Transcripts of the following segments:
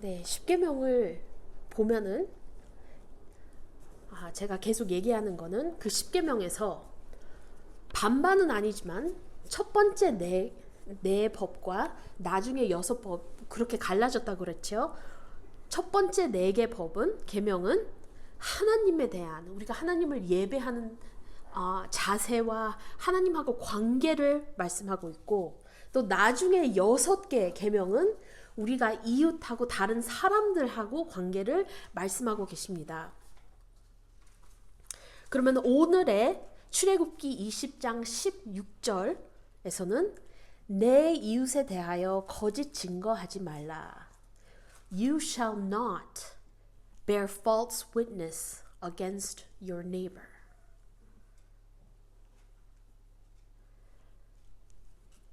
네, 십계명을 보면은 제가 계속 얘기하는 거는 그 십계명에서 반반은 아니지만 첫 번째 네 법과 나중에 6법 그렇게 갈라졌다고 그랬죠. 첫 번째 4개 법은 계명은 하나님에 대한 우리가 하나님을 예배하는 자세와 하나님하고 관계를 말씀하고 있고, 또 나중에 6개 계명은 우리가 이웃하고 다른 사람들하고 관계를 말씀하고 계십니다. 그러면 오늘의 출애굽기 20장 16절에서는 내 이웃에 대하여 거짓 증거하지 말라. You shall not bear false witness against your neighbor.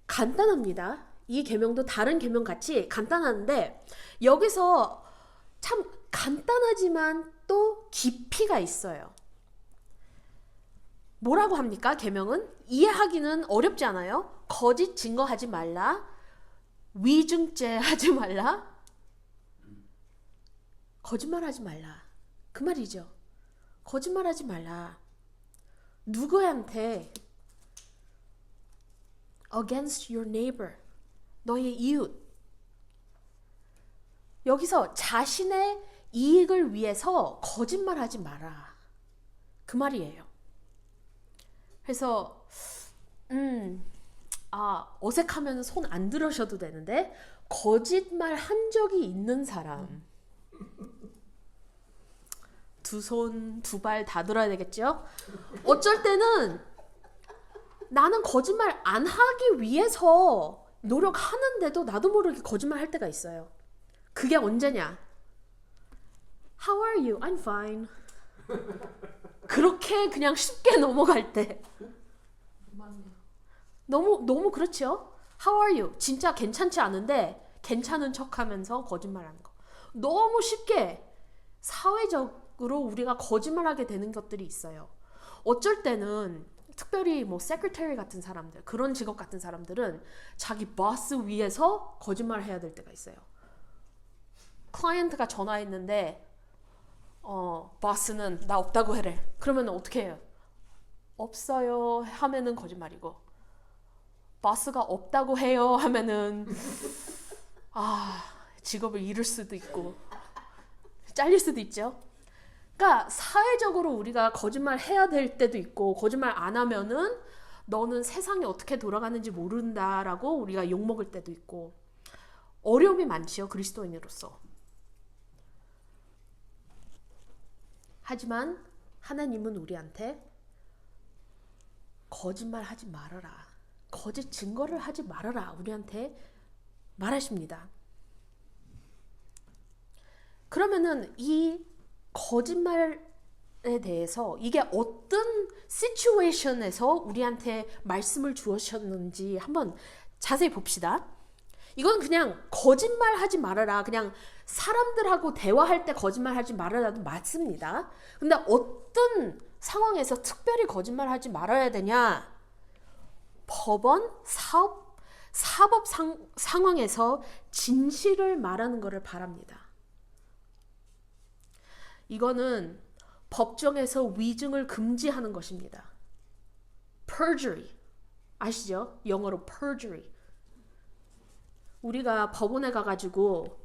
간단합니다. 이 계명도 다른 계명 같이 간단한데 여기서 참 간단하지만 또 깊이가 있어요. 뭐라고 합니까? 계명은 이해하기는 어렵지 않아요? 거짓 증거하지 말라, 위증죄 하지 말라, 거짓말하지 말라. 그 말이죠. 거짓말하지 말라. 누구한테? Against your neighbor. 너의 이웃. 여기서 자신의 이익을 위해서 거짓말하지 마라. 그 말이에요. 그래서 어색하면 손 안 들으셔도 되는데 거짓말 한 적이 있는 사람. 두 손, 두 발 다 들어야 되겠죠? 어쩔 때는 나는 거짓말 안 하기 위해서 노력하는데도 나도 모르게 거짓말 할 때가 있어요. 그게 언제냐? How are you? I'm fine. 그렇게 그냥 쉽게 넘어갈 때. 너무 그렇죠? How are you? 진짜 괜찮지 않은데 괜찮은 척하면서 거짓말하는 거. 너무 쉽게 사회적으로 우리가 거짓말하게 되는 것들이 있어요. 어쩔 때는 특별히 secretary 같은 사람들, 그런 직업 같은 사람들은 자기 보스 위에서 거짓말을 해야 될 때가 있어요. 클라이언트가 전화했는데 보스는 나 없다고 해래. 그러면 어떻게 해요? 없어요 하면은 거짓말이고, 보스가 없다고 해요 하면은 직업을 잃을 수도 있고 잘릴 수도 있죠. 그러니까 사회적으로 우리가 거짓말 해야 될 때도 있고, 거짓말 안 하면은 너는 세상이 어떻게 돌아가는지 모른다라고 우리가 욕먹을 때도 있고, 어려움이 많지요, 그리스도인으로서. 하지만 하나님은 우리한테 거짓말 하지 말아라, 거짓 증거를 하지 말아라 우리한테 말하십니다. 그러면은 이 거짓말에 대해서 이게 어떤 시츄에이션에서 우리한테 말씀을 주셨는지 한번 자세히 봅시다. 이건 그냥 거짓말 하지 말아라, 그냥 사람들하고 대화할 때 거짓말 하지 말아라도 맞습니다. 근데 어떤 상황에서 특별히 거짓말 하지 말아야 되냐? 법원, 사법 상황에서 진실을 말하는 것을 바랍니다. 이거는 법정에서 위증을 금지하는 것입니다. perjury. 아시죠? 영어로 perjury. 우리가 법원에 가가지고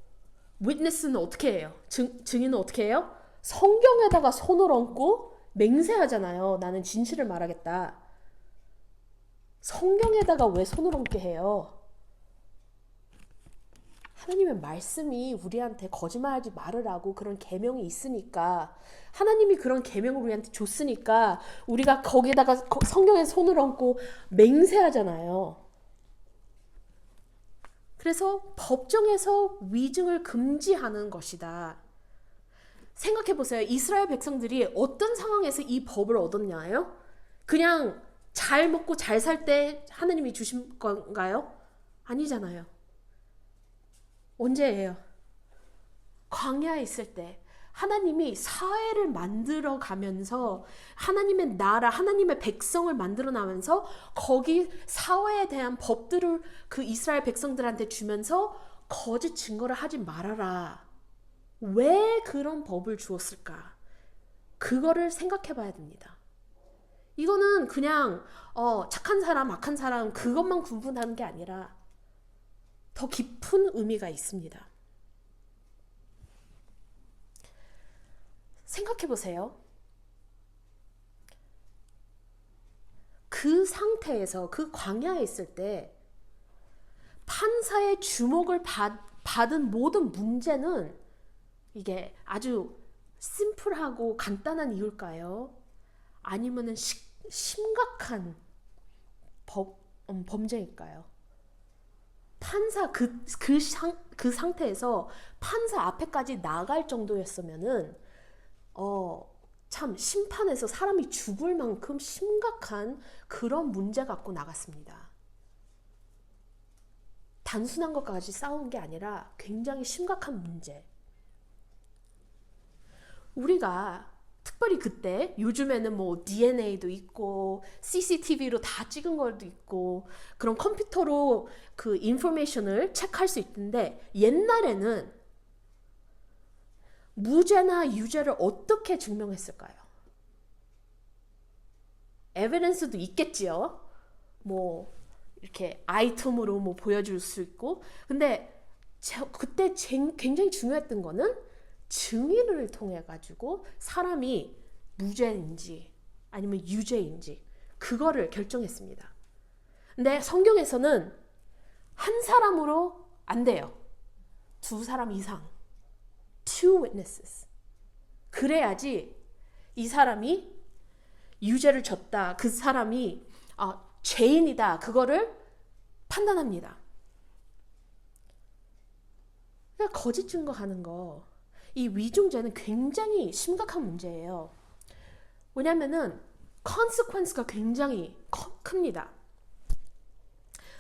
witness는 어떻게 해요? 증인은 어떻게 해요? 성경에다가 손을 얹고 맹세하잖아요. 나는 진실을 말하겠다. 성경에다가 왜 손을 얹게 해요? 하나님의 말씀이 우리한테 거짓말하지 말으라고 그런 계명이 있으니까, 하나님이 그런 계명을 우리한테 줬으니까 우리가 거기에다가 성경에 손을 얹고 맹세하잖아요. 그래서 법정에서 위증을 금지하는 것이다. 생각해 보세요. 이스라엘 백성들이 어떤 상황에서 이 법을 얻었냐요? 그냥 잘 먹고 잘 살 때 하나님이 주신 건가요? 아니잖아요. 언제예요? 광야에 있을 때 하나님이 사회를 만들어 가면서 하나님의 나라, 하나님의 백성을 만들어 나면서 거기 사회에 대한 법들을 그 이스라엘 백성들한테 주면서 거짓 증거를 하지 말아라. 왜 그런 법을 주었을까? 그거를 생각해 봐야 됩니다. 이거는 그냥 착한 사람, 악한 사람 그것만 구분하는 게 아니라 더 깊은 의미가 있습니다. 생각해 보세요. 그 상태에서 그 광야에 있을 때 판사의 주목을 받은 모든 문제는 이게 아주 심플하고 간단한 이유일까요? 아니면은 심각한 범죄일까요? 판사 그 상태에서 판사 앞에까지 나갈 정도였으면은 참 심판에서 사람이 죽을 만큼 심각한 그런 문제 갖고 나갔습니다. 단순한 것까지 싸운 게 아니라 굉장히 심각한 문제. 우리가 특별히 그때 요즘에는 뭐 DNA도 있고 CCTV로 다 찍은 것도 있고 그런 컴퓨터로 그 인포메이션을 체크할 수 있는데 옛날에는 무죄나 유죄를 어떻게 증명했을까요? 에비던스도 있겠지요. 뭐 이렇게 아이템으로 뭐 보여줄 수 있고 근데 그때 굉장히 중요했던 거는 증인을 통해 가지고 사람이 무죄인지 아니면 유죄인지 그거를 결정했습니다. 근데 성경에서는 한 사람으로 안 돼요. 두 사람 이상. Two witnesses. 그래야지 이 사람이 유죄를 졌다. 그 사람이 죄인이다. 그거를 판단합니다. 그러니까 거짓 증거하는 거. 이 위증죄는 굉장히 심각한 문제예요. 왜냐면은 consequence가 굉장히 큽니다.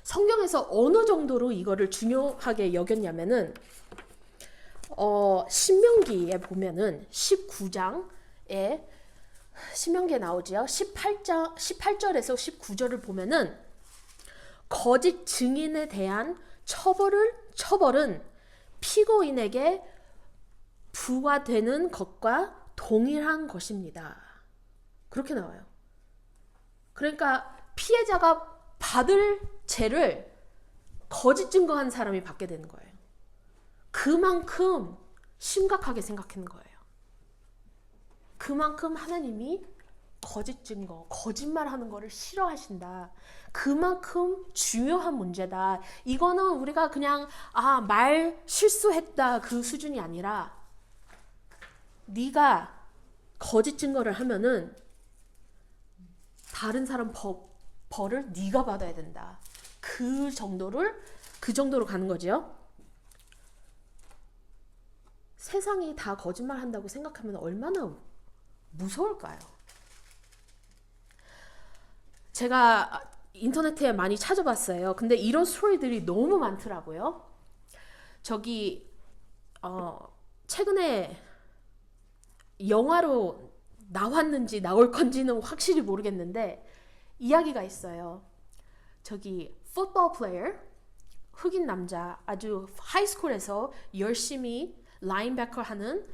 성경에서 어느 정도로 이거를 중요하게 여겼냐면은 신명기에 보면은 19장에 신명기에 나오지요. 18절에서 19절을 보면은 거짓 증인에 대한 처벌은 피고인에게 부과되는 것과 동일한 것입니다. 그렇게 나와요. 그러니까 피해자가 받을 죄를 거짓 증거한 사람이 받게 되는 거예요. 그만큼 심각하게 생각하는 거예요. 그만큼 하나님이 거짓 증거, 거짓말하는 거를 싫어하신다. 그만큼 중요한 문제다. 이거는 우리가 그냥 말 실수했다 그 수준이 아니라 네가 거짓 증거를 하면은 다른 사람 벌을 네가 받아야 된다. 그 정도로 가는 거죠. 세상이 다 거짓말 한다고 생각하면 얼마나 무서울까요? 제가 인터넷에 많이 찾아봤어요. 근데 이런 스토리들이 너무 많더라고요. 최근에 영화로 나왔는지 나올 건지는 확실히 모르겠는데 이야기가 있어요. 풋볼 플레이어 흑인 남자 아주 하이스쿨에서 열심히 라인베커 하는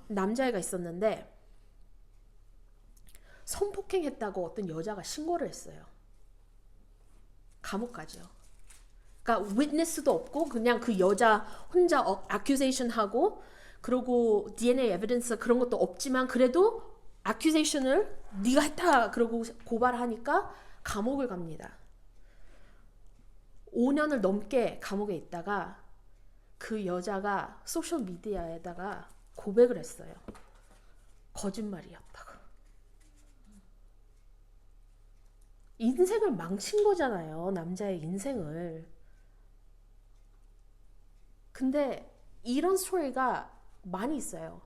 남자애가 있었는데 성폭행했다고 어떤 여자가 신고를 했어요. 감옥 가죠. 그러니까 위트니스도 없고 그냥 그 여자 혼자 accusation 하고 그리고 DNA 에비던스 그런 것도 없지만 그래도 accusation을 네가 했다 그러고 고발하니까 감옥을 갑니다. 5년을 넘게 감옥에 있다가 그 여자가 소셜 미디어에다가 고백을 했어요. 거짓말이었다고. 인생을 망친 거잖아요. 남자의 인생을. 근데 이런 스토리가 많이 있어요.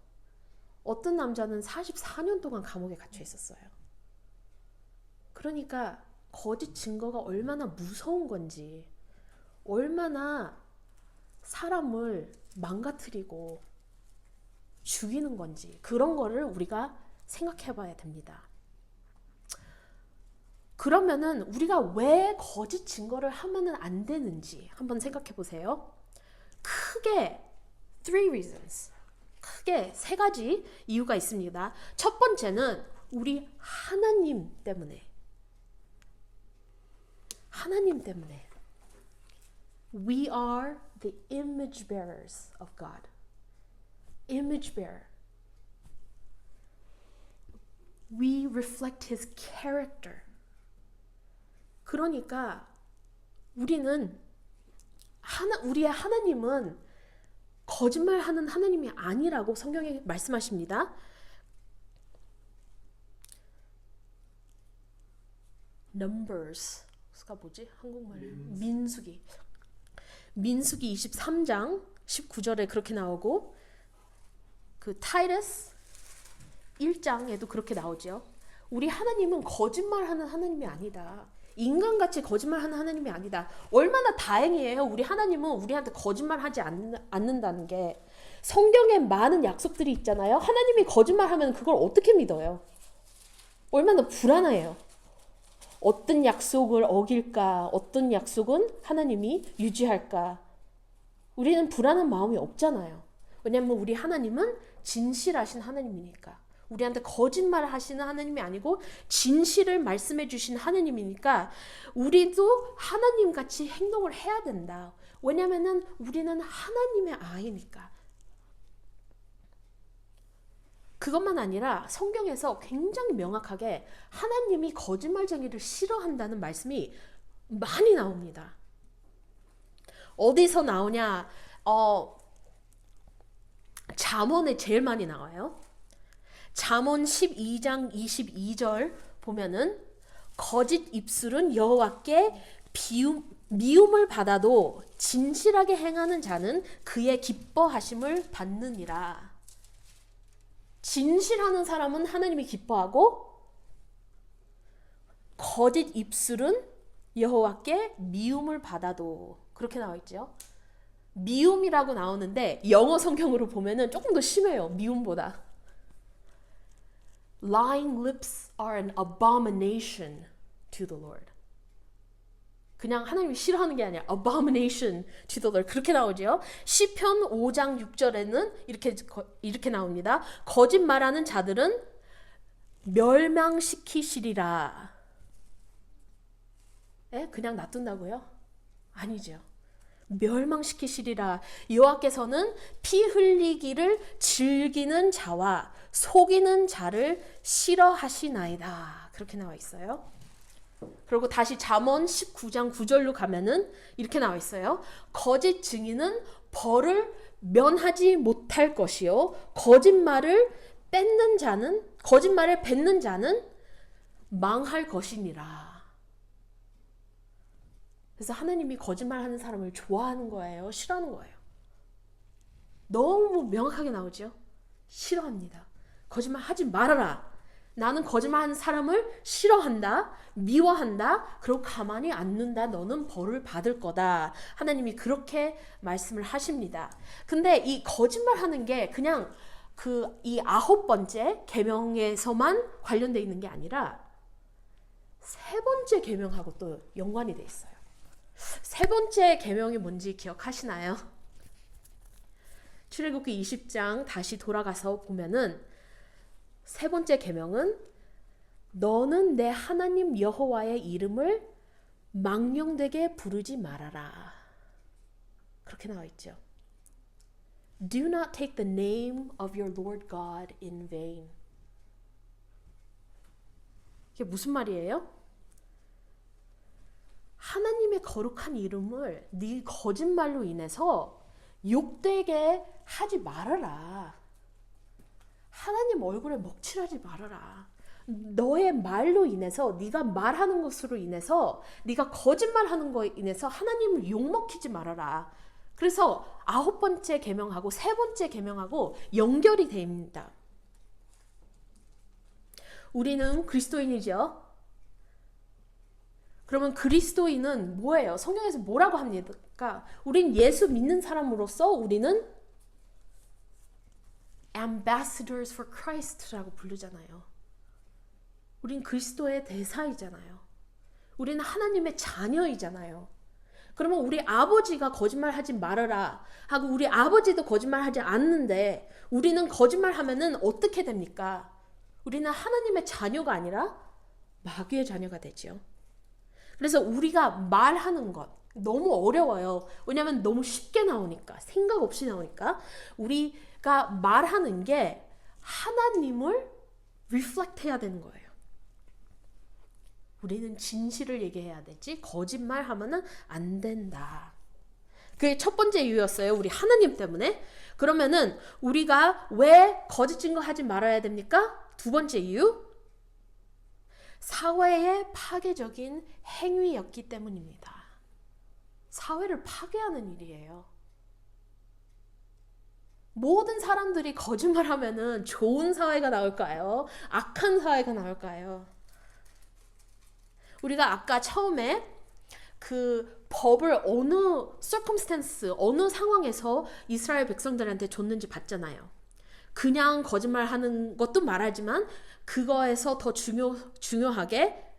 어떤 남자는 44년 동안 감옥에 갇혀 있었어요. 그러니까 거짓 증거가 얼마나 무서운 건지, 얼마나 사람을 망가뜨리고 죽이는 건지 그런 거를 우리가 생각해 봐야 됩니다. 그러면은 우리가 왜 거짓 증거를 하면은 안 되는지 한번 생각해 보세요. 크게 3 reasons. 크게 세 가지 이유가 있습니다. 첫 번째는 우리 하나님 때문에. 하나님 때문에. We are the image bearers of God. Image bearer. We reflect His character. 그러니까 우리의 하나님은 거짓말하는 하나님이 아니라고 성경에 말씀하십니다. Numbers가 뭐지? 한국말로 민수기 23장 19절에 그렇게 나오고 그 타이러스 1장에도 그렇게 나오죠. 우리 하나님은 거짓말하는 하나님이 아니다. 인간같이 거짓말하는 하나님이 아니다. 얼마나 다행이에요. 우리 하나님은 우리한테 거짓말하지 않는다는 게. 성경에 많은 약속들이 있잖아요. 하나님이 거짓말하면 그걸 어떻게 믿어요? 얼마나 불안해요. 어떤 약속을 어길까? 어떤 약속은 하나님이 유지할까? 우리는 불안한 마음이 없잖아요. 왜냐하면 우리 하나님은 진실하신 하나님이니까. 우리한테 거짓말을 하시는 하나님이 아니고 진실을 말씀해 주신 하나님이니까 우리도 하나님같이 행동을 해야 된다. 왜냐하면 우리는 하나님의 아이니까. 그것만 아니라 성경에서 굉장히 명확하게 하나님이 거짓말쟁이를 싫어한다는 말씀이 많이 나옵니다. 어디서 나오냐? 잠언에 제일 많이 나와요. 잠언 12장 22절 보면은 거짓 입술은 여호와께 미움을 받아도 진실하게 행하는 자는 그의 기뻐하심을 받느니라. 진실하는 사람은 하나님이 기뻐하고 거짓 입술은 여호와께 미움을 받아도 그렇게 나와 있죠. 미움이라고 나오는데 영어 성경으로 보면은 조금 더 심해요. 미움보다. Lying lips are an abomination to the Lord. 그냥 하나님이 싫어하는 게 아니라 abomination to the Lord. 그렇게 나오죠. 시편 5장 6절에는 이렇게 나옵니다. 거짓말하는 자들은 멸망시키시리라. 그냥 놔둔다고요? 아니죠. 멸망시키시리라. 여호와께서는 피 흘리기를 즐기는 자와 속이는 자를 싫어하시나이다. 그렇게 나와 있어요. 그리고 다시 잠언 19장 9절로 가면은 이렇게 나와 있어요. 거짓 증인은 벌을 면하지 못할 것이요 거짓말을 뱉는 자는 망할 것이니라. 그래서 하나님이 거짓말하는 사람을 좋아하는 거예요? 싫어하는 거예요? 너무 명확하게 나오죠? 싫어합니다. 거짓말하지 말아라. 나는 거짓말하는 사람을 싫어한다. 미워한다. 그리고 가만히 안 둔다. 너는 벌을 받을 거다. 하나님이 그렇게 말씀을 하십니다. 근데 이 거짓말하는 게 그냥 이 9번째 계명에서만 관련되어 있는 게 아니라 3번째 계명하고 또 연관이 돼 있어요. 3번째 계명이 뭔지 기억하시나요? 출애굽기 20장 다시 돌아가서 보면은 3번째 계명은 너는 내 하나님 여호와의 이름을 망령되게 부르지 말아라. 그렇게 나와 있죠. Do not take the name of your Lord God in vain. 이게 무슨 말이에요? 하나님의 거룩한 이름을 네 거짓말로 인해서 욕되게 하지 말아라. 하나님 얼굴에 먹칠하지 말아라. 너의 말로 인해서 네가 말하는 것으로 인해서 네가 거짓말하는 거에 인해서 하나님을 욕먹히지 말아라. 그래서 9번째 계명하고 3번째 계명하고 연결이 됩니다. 우리는 그리스도인이죠. 그러면 그리스도인은 뭐예요? 성경에서 뭐라고 합니까? 우린 예수 믿는 사람으로서 우리는 ambassadors for Christ라고 부르잖아요. 우린 그리스도의 대사이잖아요. 우리는 하나님의 자녀이잖아요. 그러면 우리 아버지가 거짓말하지 말아라 하고 우리 아버지도 거짓말하지 않는데 우리는 거짓말하면은 어떻게 됩니까? 우리는 하나님의 자녀가 아니라 마귀의 자녀가 되죠. 그래서 우리가 말하는 것 너무 어려워요. 왜냐하면 너무 쉽게 나오니까, 생각 없이 나오니까. 우리가 말하는 게 하나님을 reflect 해야 되는 거예요. 우리는 진실을 얘기해야 되지 거짓말하면은 안 된다. 그게 첫 번째 이유였어요. 우리 하나님 때문에. 그러면은 우리가 왜 거짓 증거하지 말아야 됩니까? 두 번째 이유. 사회의 파괴적인 행위였기 때문입니다. 사회를 파괴하는 일이에요. 모든 사람들이 거짓말하면은 좋은 사회가 나올까요? 악한 사회가 나올까요? 우리가 아까 처음에 그 법을 어느 circumstance, 어느 상황에서 이스라엘 백성들한테 줬는지 봤잖아요. 그냥 거짓말하는 것도 말하지만 그거에서 더 중요하게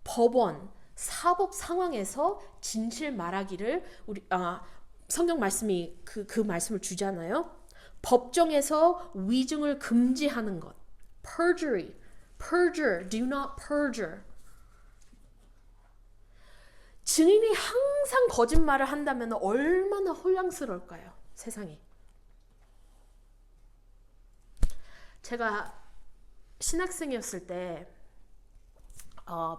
법원, 사법 상황에서 진실 말하기를 우리 성경 말씀이 그 말씀을 주잖아요. 법정에서 위증을 금지하는 것. perjury, do not perjure. 증인이 항상 거짓말을 한다면 얼마나 혼란스러울까요? 세상이. 제가 신학생이었을 때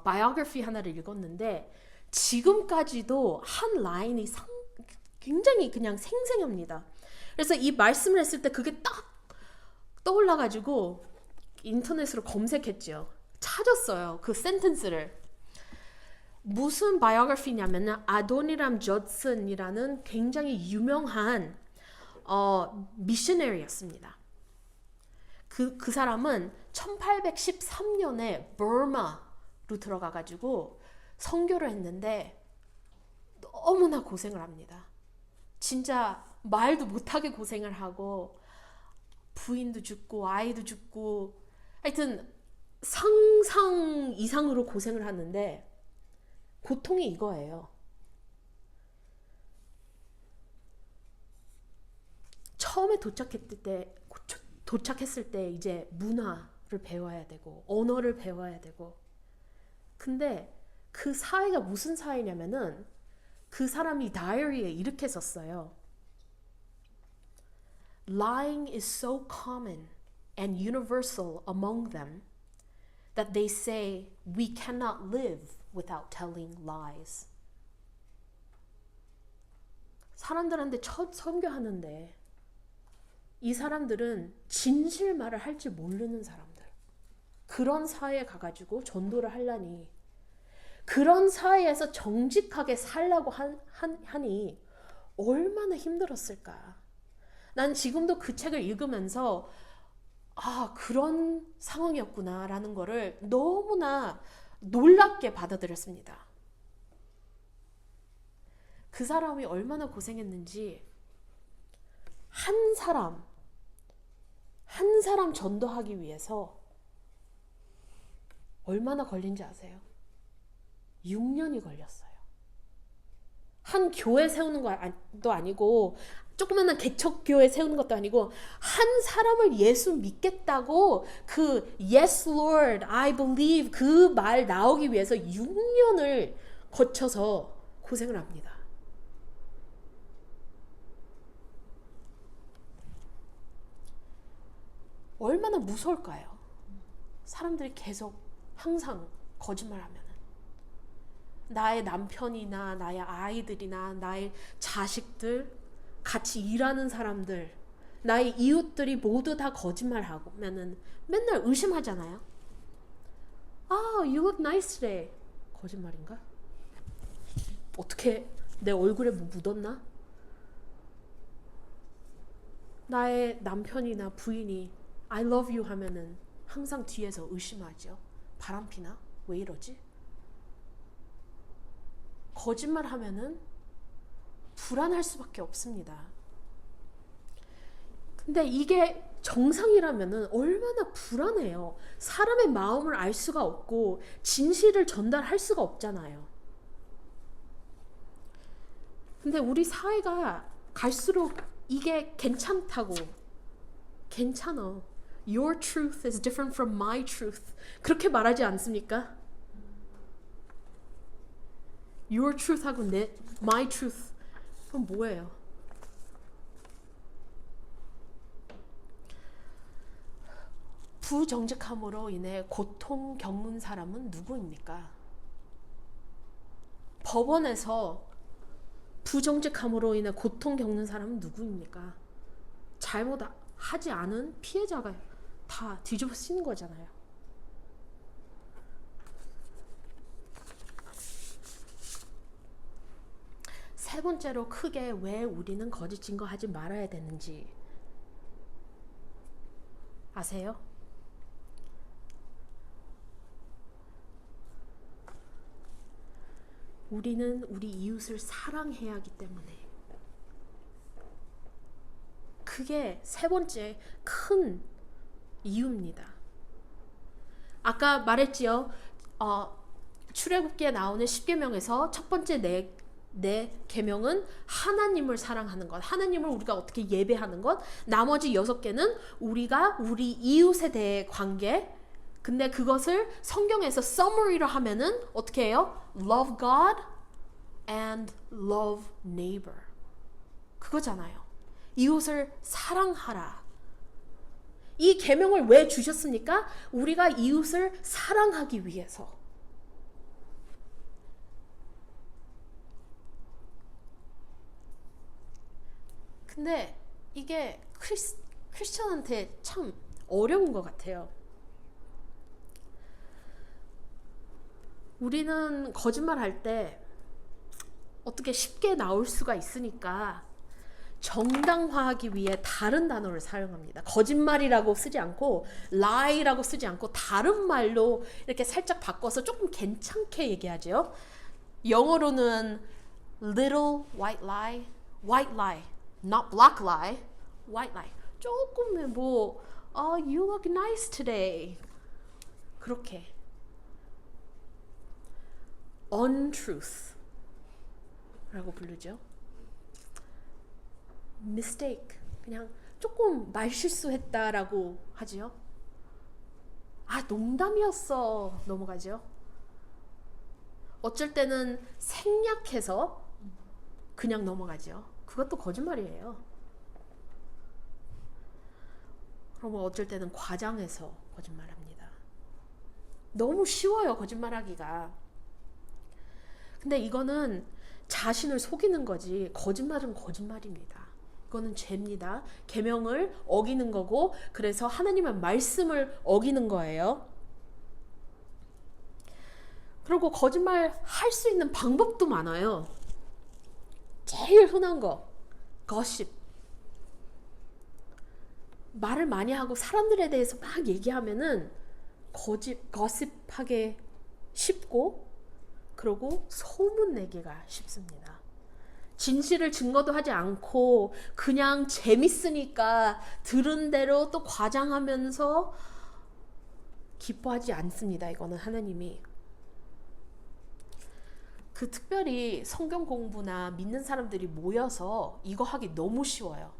바이오그래피 하나를 읽었는데 지금까지도 한 라인이 굉장히 그냥 생생합니다. 그래서 이 말씀을 했을 때 그게 딱 떠올라가지고 인터넷으로 검색했죠. 찾았어요. 그 센텐스를. 무슨 바이오그래피냐면 아도니람 저슨이라는 굉장히 유명한 미셔너리였습니다. 그 사람은 1813년에 버마로 들어가가지고 선교를 했는데 너무나 고생을 합니다. 진짜 말도 못하게 고생을 하고 부인도 죽고 아이도 죽고 하여튼 상상 이상으로 고생을 하는데 고통이 이거예요. 처음에 도착했을 때 이제 문화를 배워야 되고 언어를 배워야 되고 근데 그 사회가 무슨 사회냐면은 그 사람이 다이어리에 이렇게 썼어요. Lying is so common and universal among them that they say we cannot live without telling lies. 사람들한테 첫 선교하는데 이 사람들은 진실말을 할 줄 모르는 사람들. 그런 사회에 가가지고 전도를 하려니 그런 사회에서 정직하게 살라고 하니 얼마나 힘들었을까. 난 지금도 그 책을 읽으면서 그런 상황이었구나 라는 거를 너무나 놀랍게 받아들였습니다. 그 사람이 얼마나 고생했는지 한 사람 전도하기 위해서 얼마나 걸린지 아세요? 6년이 걸렸어요. 한 교회 세우는 것도 아니고 조그마한 개척교회 세우는 것도 아니고 한 사람을 예수 믿겠다고 그 Yes Lord, I believe 그 말 나오기 위해서 6년을 거쳐서 고생을 합니다. 얼마나 무서울까요? 사람들이 계속 항상 거짓말하면 나의 남편이나 나의 아이들이나 나의 자식들, 같이 일하는 사람들, 나의 이웃들이 모두 다 거짓말하고 면은 맨날 의심하잖아요. You look nice today. 거짓말인가? 어떻게 내 얼굴에 뭐 묻었나? 나의 남편이나 부인이 I love you 하면은 항상 뒤에서 의심하죠. 바람피나? 왜 이러지? 거짓말 하면은 불안할 수밖에 없습니다. 근데 이게 정상이라면은 얼마나 불안해요. 사람의 마음을 알 수가 없고 진실을 전달할 수가 없잖아요. 근데 우리 사회가 갈수록 이게 괜찮다고, 괜찮아. Your truth is different from my truth. 그렇게 말하지 않습니까? Your truth하고 my truth. 그건 뭐예요? 부정직함으로 인해 고통 겪는 사람은 누구입니까? 법원에서 부정직함으로 인해 고통 겪는 사람은 누구입니까? 잘못하지 않은 피해자가 다 뒤집어 쓰는 거잖아요. 세 번째로 크게 왜 우리는 거짓 증거하지 말아야 되는지 아세요? 우리는 우리 이웃을 사랑해야 하기 때문에. 그게 세 번째 큰 이유입니다. 아까 말했지요. 출애굽기에 나오는 10계명에서 첫 번째 네 계명은 하나님을 사랑하는 것, 하나님을 우리가 어떻게 예배하는 것, 나머지 6개는 우리가 우리 이웃에 대해 관계. 근데 그것을 성경에서 summary로 하면은 어떻게 해요? Love God and love neighbor. 그거잖아요. 이웃을 사랑하라. 이 계명을 왜 주셨습니까? 우리가 이웃을 사랑하기 위해서. 근데 이게 크리스천한테 참 어려운 것 같아요. 우리는 거짓말할 때 어떻게 쉽게 나올 수가 있으니까 정당화하기 위해 다른 단어를 사용합니다. 거짓말이라고 쓰지 않고 lie라고 쓰지 않고 다른 말로 이렇게 살짝 바꿔서 조금 괜찮게 얘기하죠. 영어로는 little white lie, white lie, not black lie, white lie. 조금 뭐 you look nice today. 그렇게. untruth 라고 부르죠. mistake, 그냥 조금 말실수했다라고 하죠. 농담이었어 넘어가죠. 어쩔 때는 생략해서 그냥 넘어가죠. 그것도 거짓말이에요. 그러면 어쩔 때는 과장해서 거짓말합니다. 너무 쉬워요, 거짓말하기가. 근데 이거는 자신을 속이는 거지, 거짓말은 거짓말입니다. 이거는 죄입니다. 계명을 어기는 거고, 그래서 하나님의 말씀을 어기는 거예요. 그리고 거짓말 할 수 있는 방법도 많아요. 제일 흔한 거, gossip. 말을 많이 하고 사람들에 대해서 막 얘기하면은 gossip하게 쉽고, 그리고 소문 내기가 쉽습니다. 진실을 증거도 하지 않고 그냥 재밌으니까 들은 대로 또 과장하면서 기뻐하지 않습니다. 이거는 하나님이. 특별히 성경 공부나 믿는 사람들이 모여서 이거 하기 너무 쉬워요.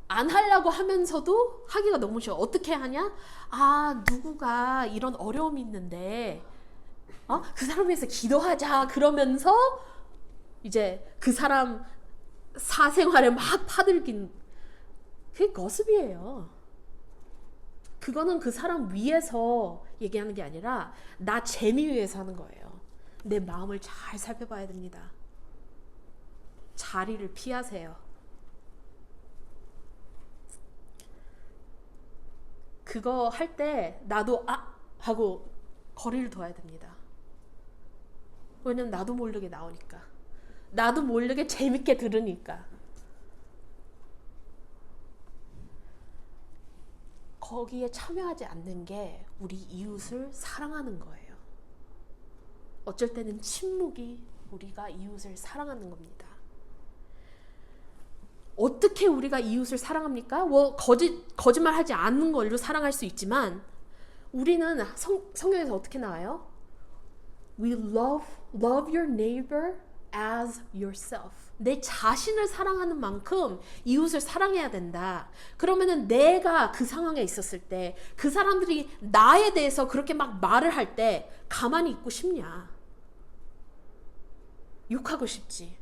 안 하려고 하면서도 하기가 너무 쉬워. 어떻게 하냐? 누구가 이런 어려움이 있는데 그 사람 위해서 기도하자 그러면서 이제 그 사람 사생활에 막 파들긴, 그게 거습이에요. 그거는 그 사람 위해서 얘기하는 게 아니라 나 재미 위해서 하는 거예요. 내 마음을 잘 살펴봐야 됩니다. 자리를 피하세요. 그거 할 때 나도 하고 거리를 둬야 됩니다. 왜냐면 나도 모르게 나오니까. 나도 모르게 재밌게 들으니까. 거기에 참여하지 않는 게 우리 이웃을 사랑하는 거예요. 어쩔 때는 침묵이 우리가 이웃을 사랑하는 겁니다. 어떻게 우리가 이웃을 사랑합니까? 거짓말 하지 않는 걸로 사랑할 수 있지만, 우리는 성경에서 어떻게 나와요? We love your neighbor as yourself. 내 자신을 사랑하는 만큼 이웃을 사랑해야 된다. 그러면은 내가 그 상황에 있었을 때 그 사람들이 나에 대해서 그렇게 막 말을 할 때 가만히 있고 싶냐? 욕하고 싶지.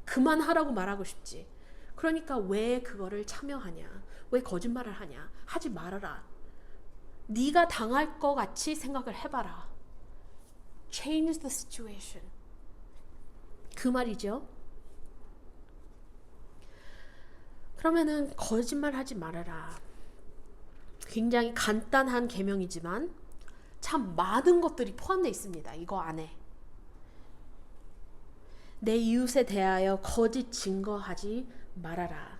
그만하라고 말하고 싶지. 그러니까 왜 그거를 참여하냐? 왜 거짓말을 하냐? 하지 말아라. 네가 당할 것 같이 생각을 해봐라. Change the situation. 그 말이죠. 그러면은 거짓말하지 말아라. 굉장히 간단한 계명이지만 참 많은 것들이 포함되어 있습니다. 이거 안에. 내 이웃에 대하여 거짓 증거하지 말아라.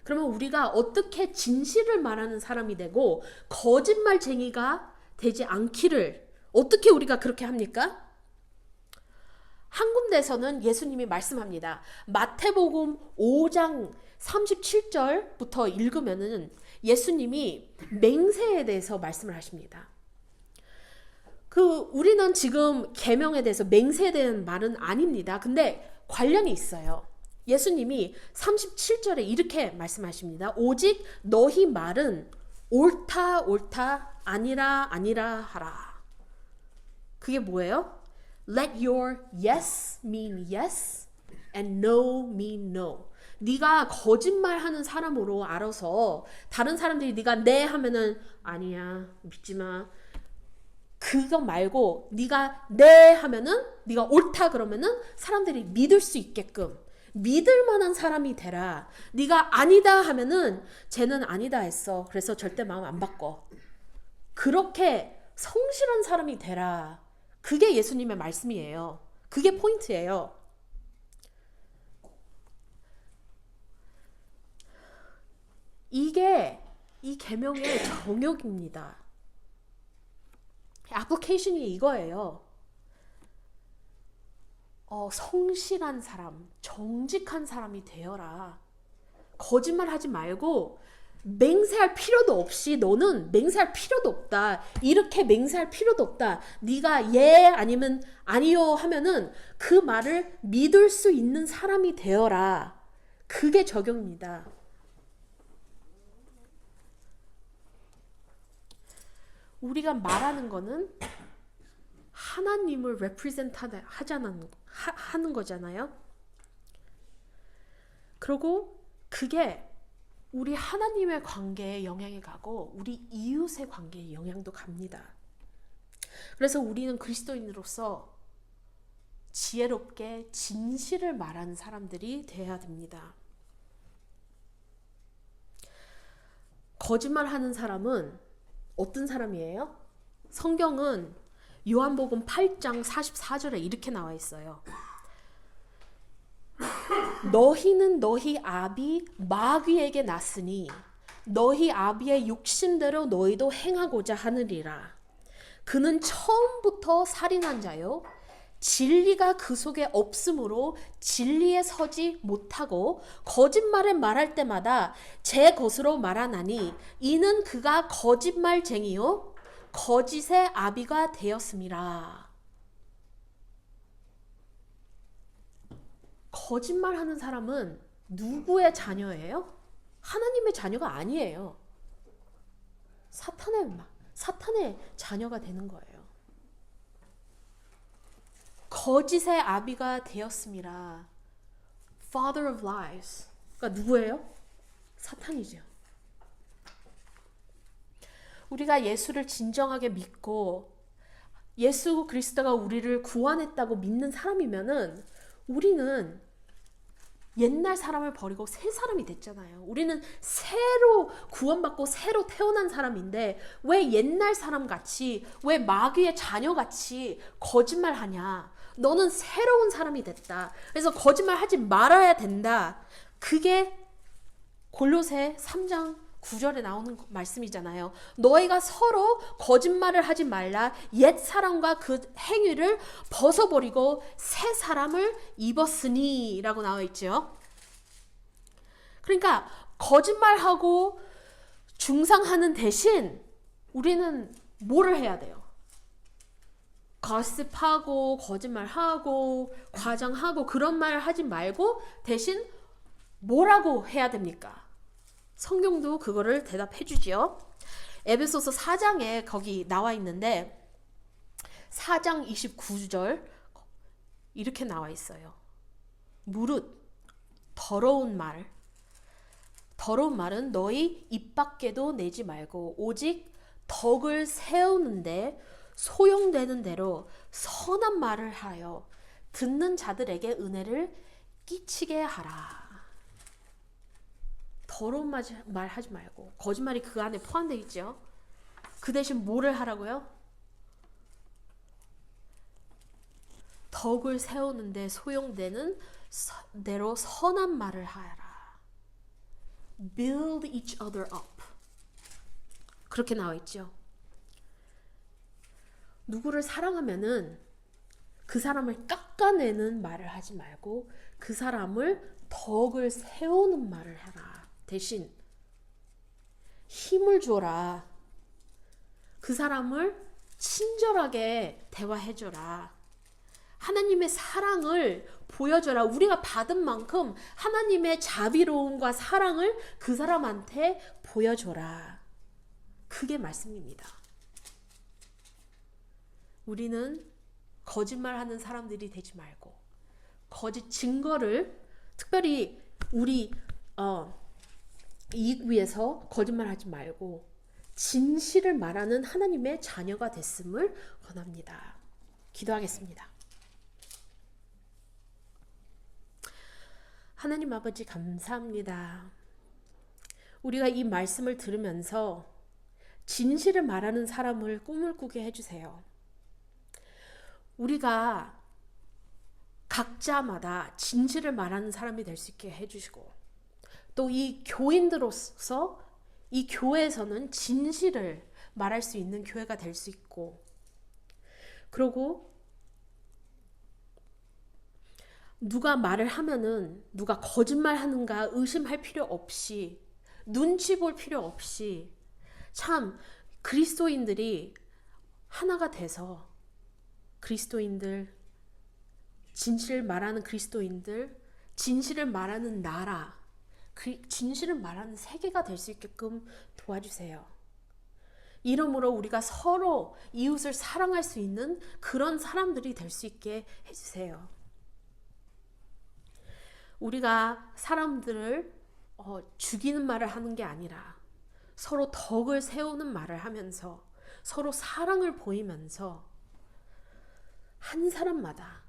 그러면 우리가 어떻게 진실을 말하는 사람이 되고 거짓말쟁이가 되지 않기를 어떻게 우리가 그렇게 합니까? 한 군데에서는 예수님이 말씀합니다. 마태복음 5장 37절부터 읽으면은 예수님이 맹세에 대해서 말씀을 하십니다. 우리는 지금 계명에 대해서 맹세에 대한 말은 아닙니다. 근데 관련이 있어요. 예수님이 37절에 이렇게 말씀하십니다. 오직 너희 말은 옳다 옳다 아니라 아니라 하라. 그게 뭐예요? Let your yes mean yes and no mean no. 네가 거짓말하는 사람으로 알아서 다른 사람들이 네가 네 하면은 아니야 믿지 마. 그거 말고 네가 네 하면은 네가 옳다 그러면은 사람들이 믿을 수 있게끔 믿을 만한 사람이 되라. 네가 아니다 하면은 쟤는 아니다 했어. 그래서 절대 마음 안 바꿔. 그렇게 성실한 사람이 되라. 그게 예수님의 말씀이에요. 그게 포인트예요. 이게 이 계명의 정욕입니다. 애플리케이션이 이거예요. 성실한 사람, 정직한 사람이 되어라. 거짓말하지 말고 맹세할 필요도 없이 너는 맹세할 필요도 없다. 이렇게 맹세할 필요도 없다. 네가 예 아니면 아니요 하면은 그 말을 믿을 수 있는 사람이 되어라. 그게 적용입니다. 우리가 말하는 거는 하나님을 represent 하는 거잖아요. 그리고 그게 우리 하나님의 관계에 영향이 가고 우리 이웃의 관계에 영향도 갑니다. 그래서 우리는 그리스도인으로서 지혜롭게 진실을 말하는 사람들이 되어야 됩니다. 거짓말하는 사람은 어떤 사람이에요? 성경은 요한복음 8장 44절에 이렇게 나와 있어요. 너희는 너희 아비 마귀에게 났으니 너희 아비의 욕심대로 너희도 행하고자 하느니라. 그는 처음부터 살인한 자요 진리가 그 속에 없으므로 진리에 서지 못하고 거짓말을 말할 때마다 제 것으로 말하나니 이는 그가 거짓말쟁이요 거짓의 아비가 되었음이라. 거짓말하는 사람은 누구의 자녀예요? 하나님의 자녀가 아니에요. 사탄의 자녀가 되는 거예요. 거짓의 아비가 되었음이라. Father of lies. 그러니까 누구예요? 사탄이죠. 우리가 예수를 진정하게 믿고 예수 그리스도가 우리를 구원했다고 믿는 사람이면은 우리는 옛날 사람을 버리고 새 사람이 됐잖아요. 우리는 새로 구원받고 새로 태어난 사람인데 왜 옛날 사람 같이 왜 마귀의 자녀 같이 거짓말하냐? 너는 새로운 사람이 됐다. 그래서 거짓말하지 말아야 된다. 그게 골로새 3장 9절에 나오는 말씀이잖아요. 너희가 서로 거짓말을 하지 말라. 옛 사람과 그 행위를 벗어버리고 새 사람을 입었으니 라고 나와 있죠. 그러니까 거짓말하고 중상하는 대신 우리는 뭐를 해야 돼요? 거스하고 거짓말하고 과장하고 그런 말 하지 말고 대신 뭐라고 해야 됩니까? 성경도 그거를 대답해 주지요. 에베소서 4장에 거기 나와 있는데 4장 29절 이렇게 나와 있어요. 무릇 더러운 말은 너희 입 밖에도 내지 말고 오직 덕을 세우는데 소용되는 대로 선한 말을 하여 듣는 자들에게 은혜를 끼치게 하라. 더러운 말 하지 말고 거짓말이 그 안에 포함되어 있죠. 그 대신 뭐를 하라고요? 덕을 세우는데 소용되는 대로 선한 말을 하라. Build each other up. 그렇게 나와 있죠. 누구를 사랑하면은 그 사람을 깎아내는 말을 하지 말고 그 사람을 덕을 세우는 말을 해라. 대신 힘을 줘라. 그 사람을 친절하게 대화해줘라. 하나님의 사랑을 보여줘라. 우리가 받은 만큼 하나님의 자비로움과 사랑을 그 사람한테 보여줘라. 그게 말씀입니다. 우리는 거짓말하는 사람들이 되지 말고 거짓 증거를 특별히 우리 이익 위해서 거짓말하지 말고 진실을 말하는 하나님의 자녀가 됐음을 원합니다. 기도하겠습니다. 하나님 아버지 감사합니다. 우리가 이 말씀을 들으면서 진실을 말하는 사람을 꿈을 꾸게 해주세요. 우리가 각자마다 진실을 말하는 사람이 될 수 있게 해주시고 또 이 교인들로서 이 교회에서는 진실을 말할 수 있는 교회가 될 수 있고 그리고 누가 말을 하면은 누가 거짓말하는가 의심할 필요 없이 눈치 볼 필요 없이 참 그리스도인들이 하나가 돼서 그리스도인들 진실을 말하는 그리스도인들 진실을 말하는 나라 진실을 말하는 세계가 될 수 있게끔 도와주세요. 이러므로 우리가 서로 이웃을 사랑할 수 있는 그런 사람들이 될 수 있게 해주세요. 우리가 사람들을 죽이는 말을 하는 게 아니라 서로 덕을 세우는 말을 하면서 서로 사랑을 보이면서 한 사람마다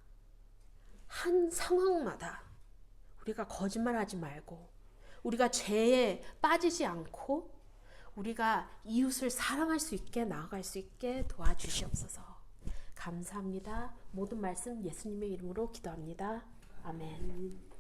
한 상황마다 우리가 거짓말하지 말고 우리가 죄에 빠지지 않고 우리가 이웃을 사랑할 수 있게 나아갈 수 있게 도와주시옵소서. 감사합니다. 모든 말씀 예수님의 이름으로 기도합니다. 아멘.